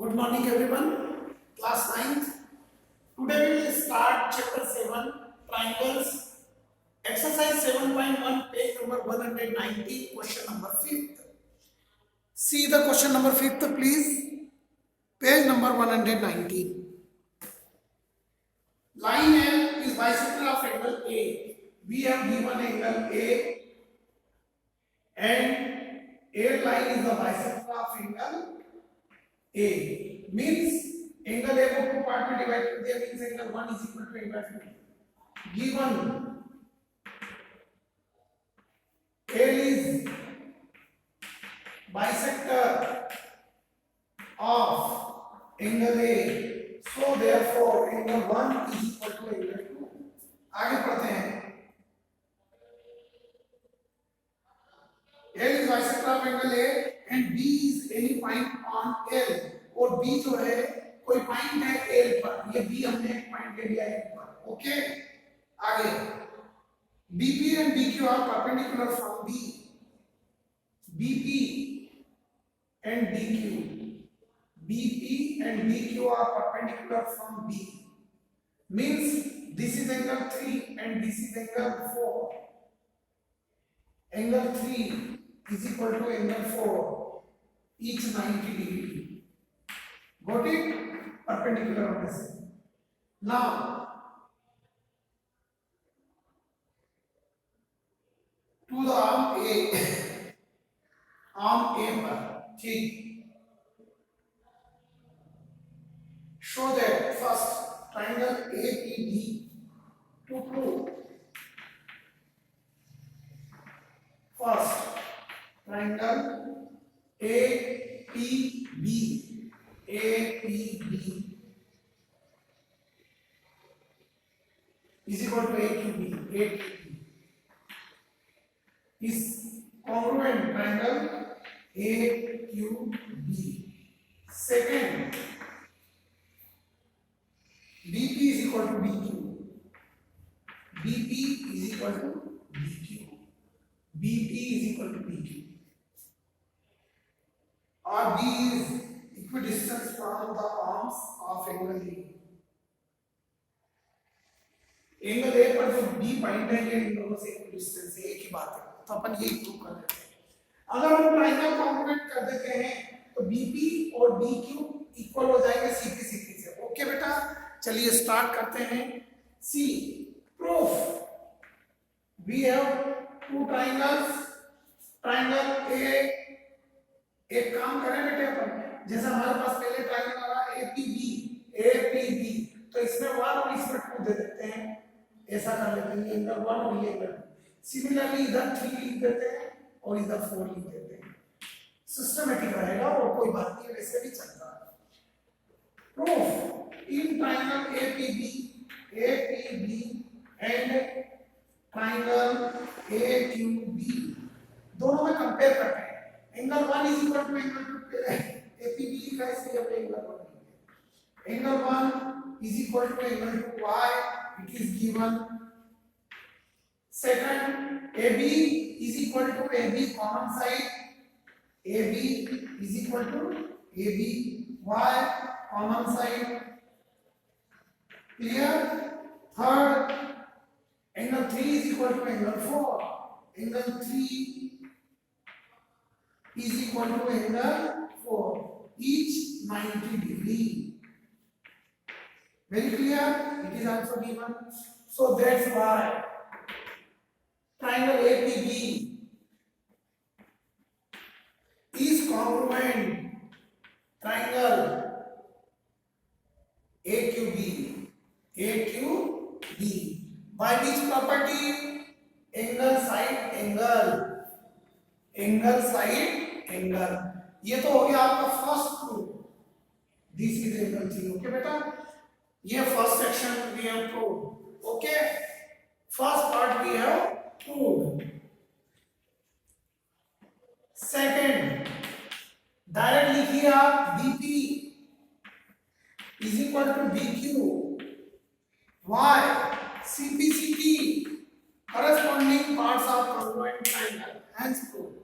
Good morning everyone. Class 9th. Today we will start chapter 7 triangles. Exercise 7.1 page number 190 question number 5th. See the question number 5th please. Page number 119. Line L is bisector of angle A. We have given angle A and A line is the bisector of angle A. Means angle A को two part में divide कर दिया means angle 1 is equal to angle 2. Given L is bisector of angle A, so therefore angle 1 is equal to angle 2. आगे पढ़ते हैं. L is bisector of angle A and B is any point on L. और B जो है कोई point है L पर, ये B हमने एक पॉइंट ले लिया है पर. ओके, आगे BP and BQ are perpendicular from B. BP and BQ are perpendicular from B. Means this is angle 3 and this is angle 4. Angle 3 is equal to angle 4, each 90 degree. Got it? Perpendicular होने से. Now to the arm A, arm A पर, ठीक. Show that first triangle APB to prove. First triangle APB is equal to AQB is congruent triangle AQB. Second, BP is equal to BQ. BP is equal to BQ. BP is equal to BQ. Or B is equidistant from the arms of angle A. Angle A पर जो B point है ये इन दोनों से equidistance है, एक ही बात है. तो अपन ये प्रूव कर देते हैं. अगर हम ट्रायंगल कॉन्ग्रुएंट कर देते हैं तो बीपी और बीक्यू इक्वल हो जाएंगे सीपी से. ओके बेटा, चलिए स्टार्ट करते हैं. See proof. We have two triangles. Triangle A, एक काम करें बेटे अपन, जैसा हमारे पास पहले ट्रायंगल आ रहा एपीबी, तो इसमें 1 और इसमें 2 दे देते हैं. ऐसा कर लेते हैं, एंगल 1 और ये एंगल 2. सिमिलरली इधर 3 लिख देते हैं और इधर 4 लिख देते हैं. सिस्टमैटिक रहेगा और कोई बात नहीं, वैसे भी चलता है. Proof. In triangle A P B and triangle AQB दोनों में कंपेयर करते हैं. Angle 1 is equal to angle 2. A P B लिखा है इसलिए हमने एंगल 1 लिखा है. Angle 1 is equal to angle 2. Why? It is given. Second, AB is equal to AB common side. AB is equal to AB. Why? Common side. Clear? Third, angle 3 is equal to angle 4. Angle 3 is equal to angle 4. Each 90 degree. Very clear? It is also given. So that's why triangle APB is congruent triangle AQB. By which property? Angle side angle. Angle side angle. ये तो हो गया आपका first proof. This is angle 3. Okay बेटा, ये first section we have proved. Okay, first part we have proved. Second, direct लिखिए आप B P is equal to B Q. Why? C P C T corresponding parts of congruent triangle. Hence proved.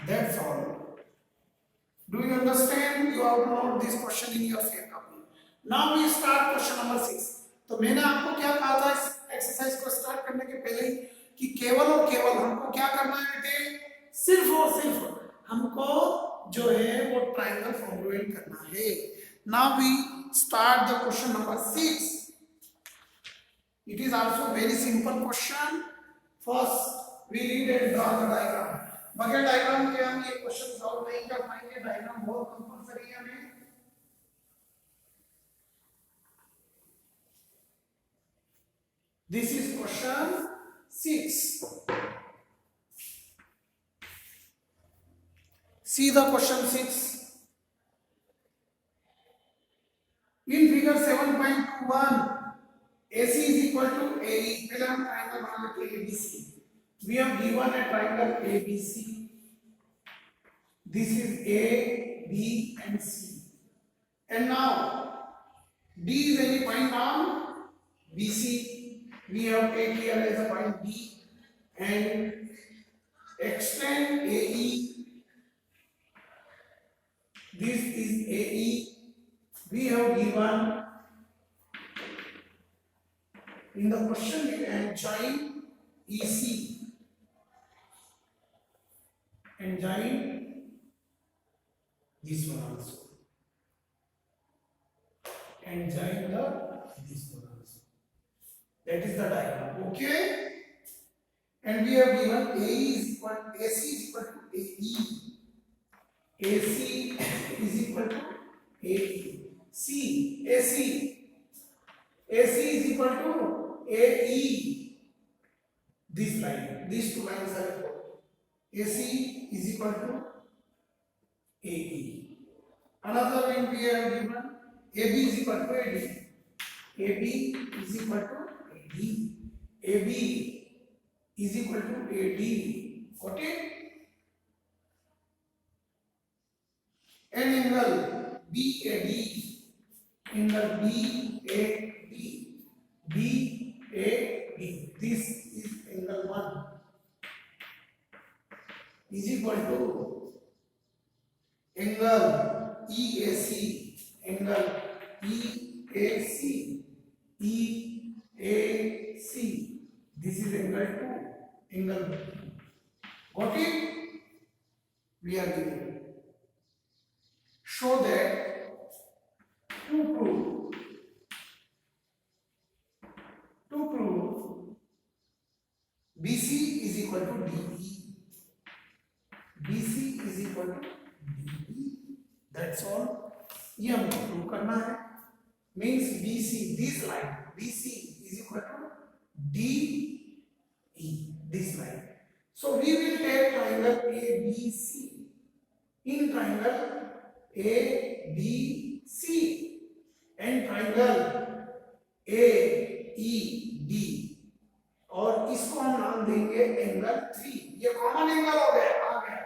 That's all. have to note this question in your fair copy. Now we start question number 6. तो मैंने आपको क्या कहा था इस exercise को start करने के पहले ही कि केवल और केवल हमको क्या करना है बेटे, सिर्फ और सिर्फ हमको जो है वो ट्रायंगल कॉन्ग्रुएंट करना है. Now we start the question number 6. It is also very simple question. First we read and draw the diagram. बगैर डायग्राम के हम ये क्वेश्चन सॉल्व नहीं कर पाएंगे. डायग्राम बहुत कंपलसरी है हमें. This is question 6. See the question 6. In figure 7.21, AC is equal to AE. पहले हम ट्रायंगल बना लेते हैं ABC. We have given a triangle ABC. This is A, B, and C. And now D is any point on BC. We have take here as a point B and extend AE. This is AE. We have given in the question and join EC and join this one also and join this one also. That is the diagram. Okay, and we have given AC is equal to AE. AC is equal to AE. AC is equal to AE. This line, these two lines are equal. AC is equal to AE. Another line we have given AB is equal to AD. AB is equal to AD. AB is equal to AD. Got it? And angle BAD. Angle BAD. BAD. This is angle 1 is equal to angle EAC. Angle EAC. EAC. This is angle 2. Angle 2. Got it? We are given. Show that to prove BC is equal to DE. BC is equal to DE. That's all. ये हमको prove करना है. Means BC, this line BC is equal to DE. This line. So we will take triangle ABC. In triangle ABC and triangle AED और इसको हम नाम देंगे angle 3. ये कॉमन एंगल हो गया, आ गया.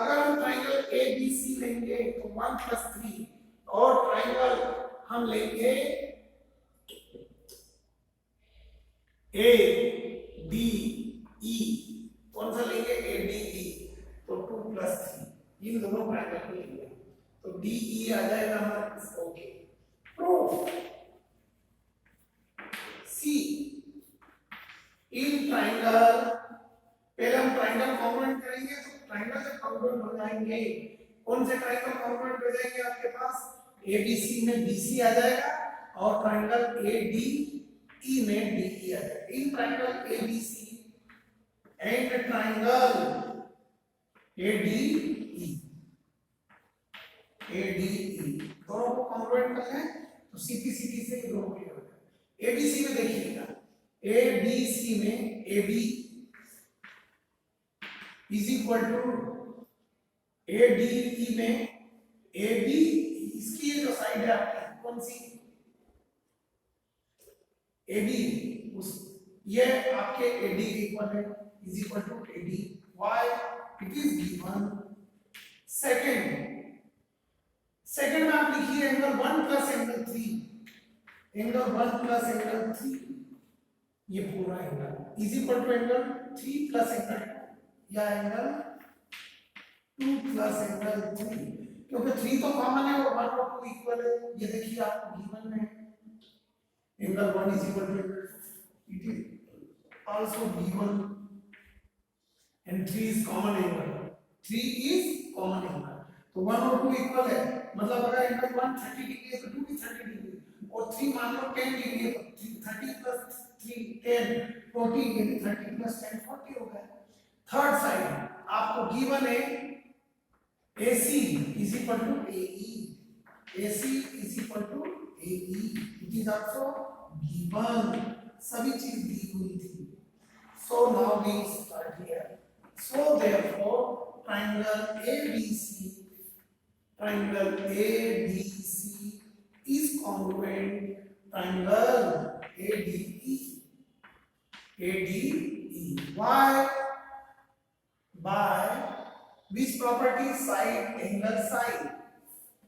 अगर हम ट्राइंगल ABC लेंगे तो 1 + 3 और ट्राइंगल हम लेंगे ADE. कौन सा लेंगे? ADE. तो 2 + 3 इन दोनों ट्राइंगल को लेंगे तो DE आ जाएगा हमारे पास. Okay. Proof see in triangle. पहले हम ट्राइंगल कॉन्ग्रुएंट करेंगे. तो ट्राइंगल जब कॉन्ग्रुएंट हो जाएंगे, कौन से ट्राइंगल कॉन्ग्रुएंट हो जाएंगे आपके पास? ABC में BC आ जाएगा और ट्राइंगल ADE में DE आ जाएगा. In triangle ABC and triangle ADE दोनों को कॉन्ग्रुएंट कर लें तो CPCD से दोनों क्लियर हो जाएगा. ABC में देखिएगा, ABC में AB is equal to ADE में AB. इसकी जो साइड है आपकी कौन सी? AB. उस ये आपके AD के इक्वल है. Is equal to AD. Why? It is given. Second में आप लिखिए एंगल 1 + एंगल 3. एंगल 1 + एंगल 3 ये पूरा angle is equal to angle 3 + angle 2 या एंगल 2 + एंगल 3. क्योंकि 3 तो कॉमन है और 1 और 2 इक्वल है। ये देखिए आपको गिवन में angle 1 is equal to angle 2, it is also given and 3 is common angle, 3 is common angle. तो 1 और 2 इक्वल है, मतलब अगर एंगल 1 30 डिग्री है तो 2 भी 30 डिग्री, और 3 मान लो 10 डिग्री है तो 30 प्लस 3 10 40, यानी 30 प्लस 10 40 हो गया। थर्ड साइड आपको गिवन है AC is equal to AE, AC is equal to AE, it is also given, सभी चीज दी हुई थी। So now we start here. So therefore triangle ABC is congruent triangle ADE. Why? By which property? Side angle side.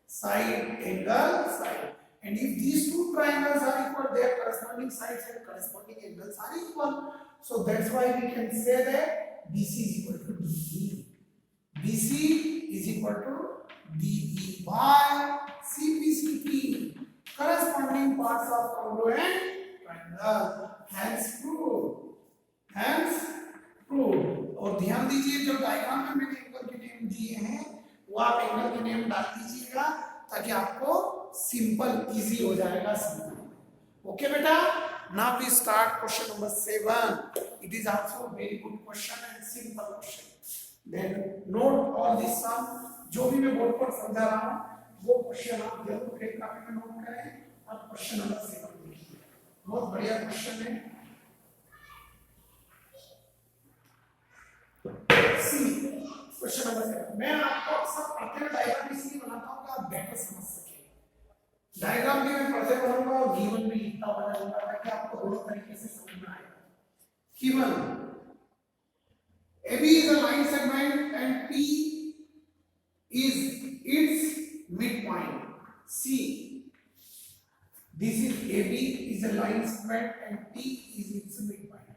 Side angle side. And if these two triangles are equal, their corresponding sides and corresponding angles are equal. So that's why we can say that BC is equal to DE. BC is equal to DE. Why? CPCP, corresponding parts of congruent triangle. Hence proved. Hence proved. और ध्यान दीजिए जो diagram में मैंने angle के name दिए हैं वो आप एंगल के नेम डाल दीजिएगा ताकि आपको सिंपल इजी हो जाएगा समझना। ओके बेटा, now we start question number 7। It is also very good question and simple question. Then note all this sum, जो भी मैं बोर्ड पर समझा रहा हूं वो क्वेश्चन आप जरूर एक कॉपी में नोट करें। अब क्वेश्चन नंबर 7 देखिए, बहुत बढ़िया क्वेश्चन है। क्वेश्चन नंबर 7 मैं आपको अक्सर पढ़ते हुए डायग्राम इसलिए बनाता हूं कि आप बेटर समझ सके। डायग्राम भी मैं पढ़ते पढ़ूंगा और गिवन भी लिखता हुआ जाऊंगा ताकि आपको दोनों तरीके से समझ में आए। Given AB is a line segment and P is its midpoint. C, this is AB is a line segment and P is its midpoint.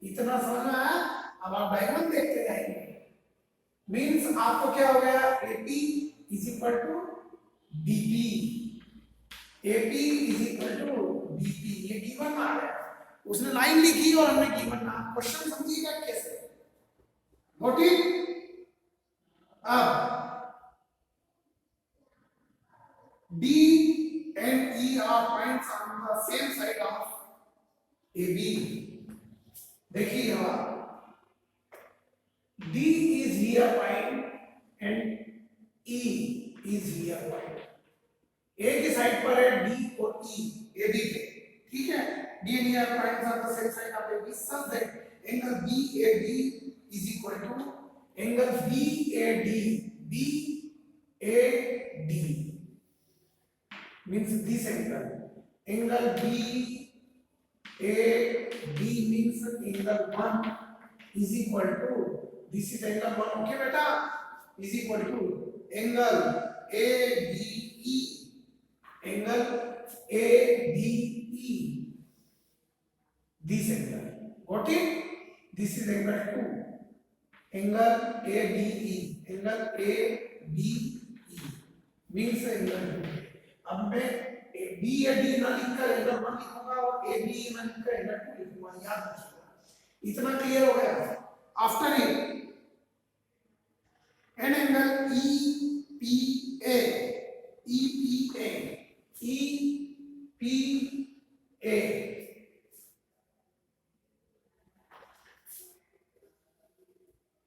इतना समझना है। अब आप डायग्राम देखते जाएंगे। मीन्स आपको क्या हो गया, AP is equal to BP, AP is equal to BP, ये गिवन आ गया। उसने लाइन लिखी और हमने गिवन ना, क्वेश्चन समझिएगा कैसे। Got it? अब D and E are points on the same side of AB. देखिए यहाँ D is here point and E is here point. A की साइड पर है D और E AB के, ठीक है। D and E are points on the same side of AB such that angle BAD is equal to angle BAD. BAD means this angle. Angle BAD means angle 1 is equal to, this is angle 1, okay beta, is equal to angle ADE. Angle ADE. This angle. Got it? This is angle 2. Angle ADE. Angle ADE means angle 2. अब मैं BAD ना लिखकर angle 1 लिखूंगा और ADE ना लिखकर angle 2 लिखूंगा, याद रखिएगा। इतना क्लियर हो गया। After it an angle EPA,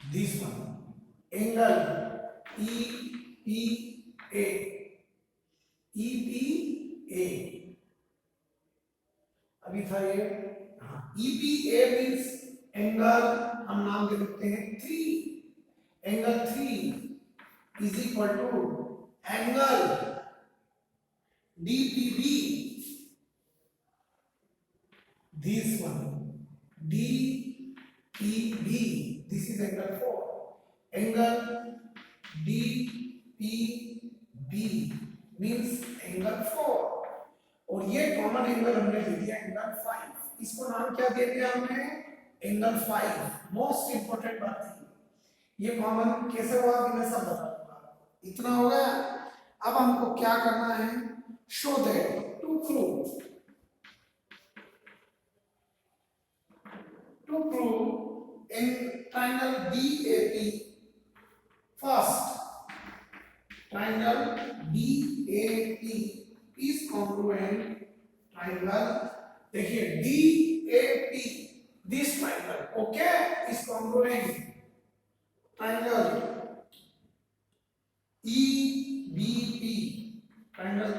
this one, angle EPA, अभी था ये, EPA मीन्स एंगल, हम नाम दे देते हैं 3, angle 3 is equal to angle DPB, this one DPB, this is angle 4, angle DPB means angle 4, और ये कॉमन एंगल हमने ले लिया एंगल 5, इसको नाम क्या दे दिया हमने, एंगल 5। मोस्ट इंपोर्टेंट बात है ये कॉमन कैसे हुआ कि मैं सब बता दूंगा। इतना हो गया। अब हमको क्या करना है, show that to prove in triangle BAP, first triangle BAP is congruent triangle, देखिए DAP this triangle okay is congruent triangle EBP, triangle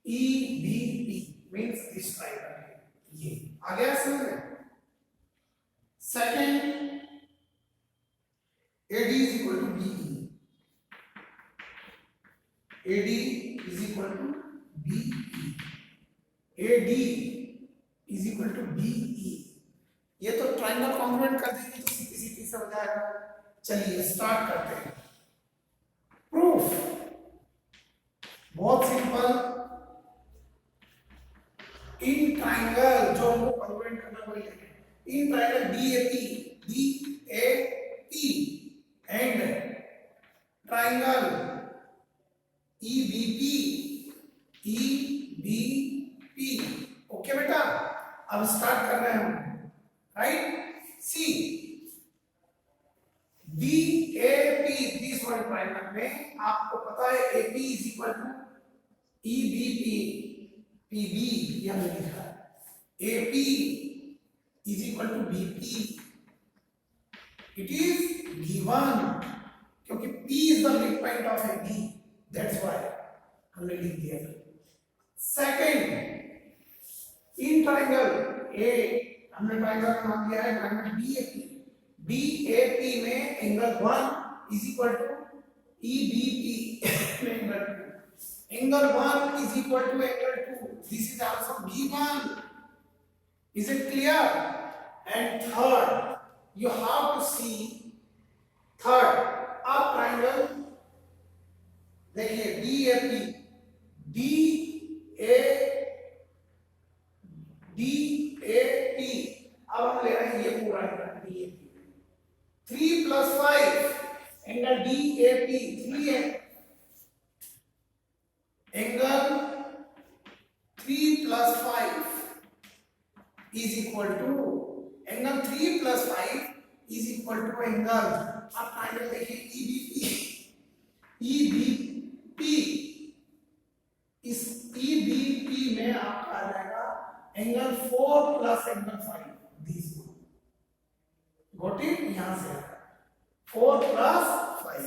EBP means this triangle, ये आ गया समझ में। Second AD is equal to BE, AD is equal to BE, AD is equal to BE, ये तो triangle congruent कर देंगे तो सीधी सीधी से हो जाएगा। चलिए स्टार्ट करते हैं। प्रूफ बहुत सिंपल, इन ट्राइंगल जो हमको कॉन्ग्रुएंट करना पड़ेगा, in triangle DAP and triangle EBP, okay बेटा, अब स्टार्ट कर रहे हैं हम, right. See BAP this one triangle में आपको पता है AP is equal to EBP, PB यह लिखा है, AP is equal to BP, it is given क्योंकि P is the mid point of AB, that's why हमने लिख दिया। सेकंड, इन ट्राइंगल A हमने ट्राइंगल का नाम दिया है ट्राइंगल DAP में angle 1 is equal to EBP में angle 2, angle 1 is equal to angle 2, this is also given, is it clear. And third you have to see third a triangle, देखिए DAP अब हम ले रहे हैं ये पूरा DAP 3 + 5 एंगल DAP 3 है, angle 3 + 5 is equal to angle 3 + 5 is equal to angle, आप ट्राइंगल देखिए EBP, इस EBP में आपका आ जाएगा angle 4 + angle 5, this got it, यहां से 4 + 5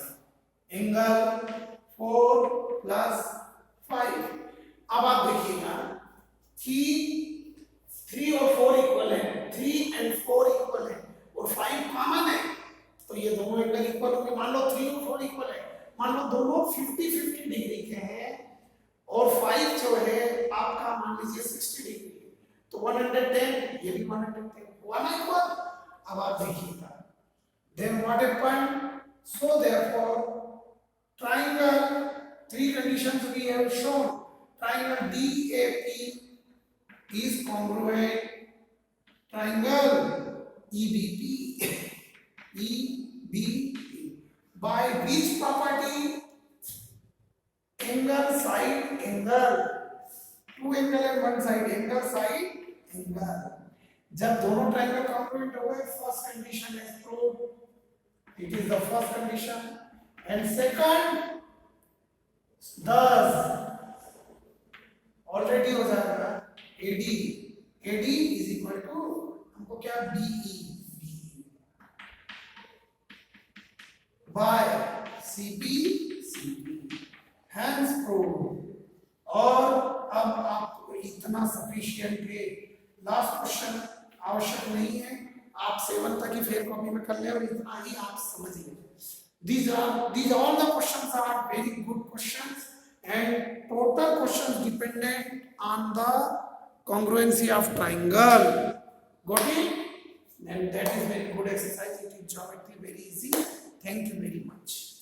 एंगल 4 + 5। अब आप देखिएगा कि 3 और 4 इक्वल है, 3 और 4 इक्वल है और 5 कॉमन है, तो ये दोनों एंगल इक्वल होंगे। मान लो 3 और 4 इक्वल है, मान लो दोनों 50-50 डिग्री के हैं और 5 जो है आपका मान लीजिए 60 डिग्री, तो 110, ये भी 110 वन इक्वल। अब आप देखिएगा then what happened, so therefore triangle 3 conditions we have shown, triangle DAP is congruent triangle EBP by which property, angle side angle, two angle and one side angle side angle। जब दोनों triangle congruent हो गए, first condition is proved, it is the first condition. And second, thus already हो जाएगा AD is equal to हमको क्या BE by CP hence prove. और अब आपको इतना सफिशिएंट है, लास्ट क्वेश्चन आवश्यक नहीं है, आप 7 तक ही फेयर कॉपी में कर ले और इतना ही आप समझ लें। These all the questions are very good questions and total questions dependent on the congruency of triangle. Got it? And that is very good exercise. It is geometry very easy. Thank you very much.